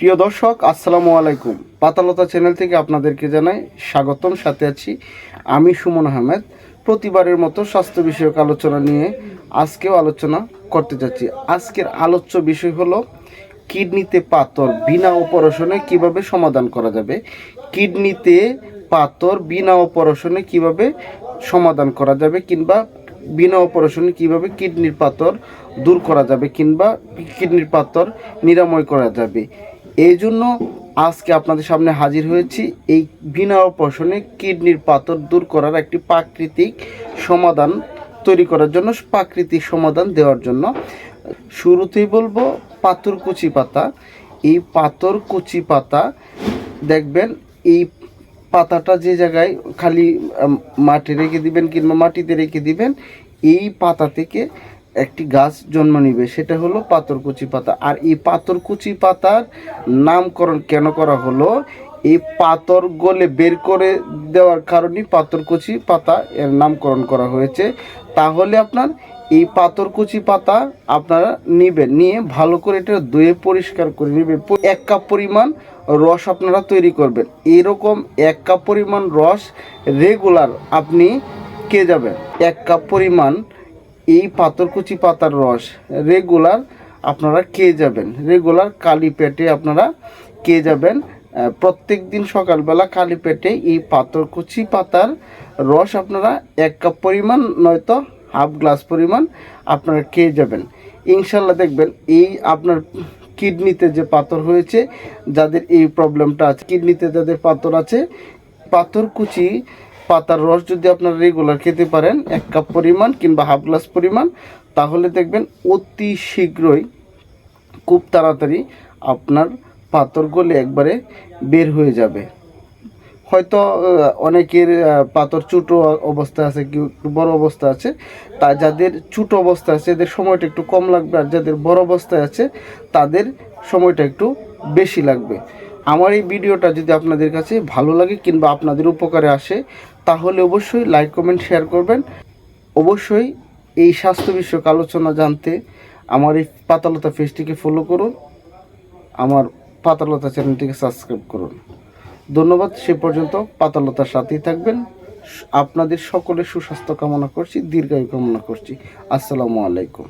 প্রিয় দর্শক, আসসালামু আলাইকুম। পাতালতা চ্যানেল থেকে আপনাদেরকে জানাই স্বাগতম। সাথে আছি আমি সুমন আহমেদ। প্রতিবারের মতো স্বাস্থ্য বিষয়ক আলোচনা নিয়ে আজকেও আলোচনা করতে যাচ্ছি। আজকের আলোচ্য বিষয় হলো কিডনিতে পাথর বিনা অপারেশনে কিভাবে সমাধান করা যাবে। কিডনিতে পাথর বিনা অপারেশনে কিভাবে সমাধান করা যাবে, কিংবা বিনা অপারেশনে কিভাবে কিডনির পাথর দূর করা যাবে, কিংবা কিডনির পাথর নিরাময় করা যাবে। এই জন্য আজকে আপনাদের সামনে হাজির হয়েছি এই বিনা অপারেশনে কিডনির পাথর দূর করার একটি প্রাকৃতিক সমাধান তৈরি করার জন্য, প্রাকৃতিক সমাধান দেওয়ার জন্য। শুরুতেই বলবো পাথরকুচি পাতা। এই পাথরকুচি পাতা দেখবেন, এই পাতাটা যে জায়গায় খালি মাটি রেখে দিবেন কিংবা মাটিতে রেখে দিবেন, এই পাতা থেকে একটি গাছ জন্ম নিবে, সেটা হলো পাথরকুচি পাতা। আর এই পাথরকুচি পাতার নামকরণ কেন করা হলো, এই পাথর গলে বের করে দেওয়ার কারণে পাথরকুচি পাতা এর নামকরণ করা হয়েছে। তাহলে আপনার এই পাথরকুচি পাতা আপনারা নেবেন, নিয়ে ভালো করে এটা ধুয়ে পরিষ্কার করে নেবেন। 1 কাপ পরিমাণ রস আপনারা তৈরি করবেন। এরকম 1 কাপ পরিমাণ রস রেগুলার আপনি খেয়ে যাবেন। 1 কাপ পরিমাণ এই পাথরকুচি পাতার রস রেগুলার আপনারা খেয়ে যাবেন। রেগুলার খালি পেটে আপনারা খেয়ে যাবেন। প্রত্যেক দিন সকালবেলা খালি পেটে এই পাথরকুচি পাতার রস আপনারা 1 কাপ পরিমাণ নয়তো হাফ গ্লাস পরিমাণ আপনারা খেয়ে যাবেন। ইনশাল্লাহ দেখবেন এই আপনার কিডনিতে যে পাথর হয়েছে, যাদের এই প্রবলেমটা আছে, কিডনিতে যাদের পাথর আছে, পাথরকুচি পাতার রস যদি আপনারা রেগুলার খেতে পারেন 1 কাপ পরিমাণ কিংবা হাফ গ্লাস পরিমাণ, তাহলে দেখবেন অতি শীঘ্রই, খুব তাড়াতাড়ি আপনার পাথর গলে একবারে বের হয়ে যাবে। হয়তো অনেকের পাথর ছোটো অবস্থা আছে, কেউ একটু বড় অবস্থা আছে। তা যাদের ছোটো অবস্থা আছে এদের সময়টা একটু কম লাগবে, আর যাদের বড় অবস্থায় আছে তাদের সময়টা একটু বেশি লাগবে। আমার এই ভিডিওটা যদি আপনাদের কাছে ভালো লাগে কিংবা আপনাদের উপকারে আসে, তাহলে অবশ্যই লাইক, কমেন্ট, শেয়ার করবেন। অবশ্যই এই স্বাস্থ্য বিষয়ক আলোচনা জানতে আমার এই পাতালতা পেজটিকে ফলো করুন, আমার পাতালতা চ্যানেলটিকে সাবস্ক্রাইব করুন। ধন্যবাদ। সে পর্যন্ত পাতালতার সাথেই থাকবেন। আপনাদের সকলের সুস্বাস্থ্য কামনা করছি, দীর্ঘায়ু কামনা করছি। আসসালামু আলাইকুম।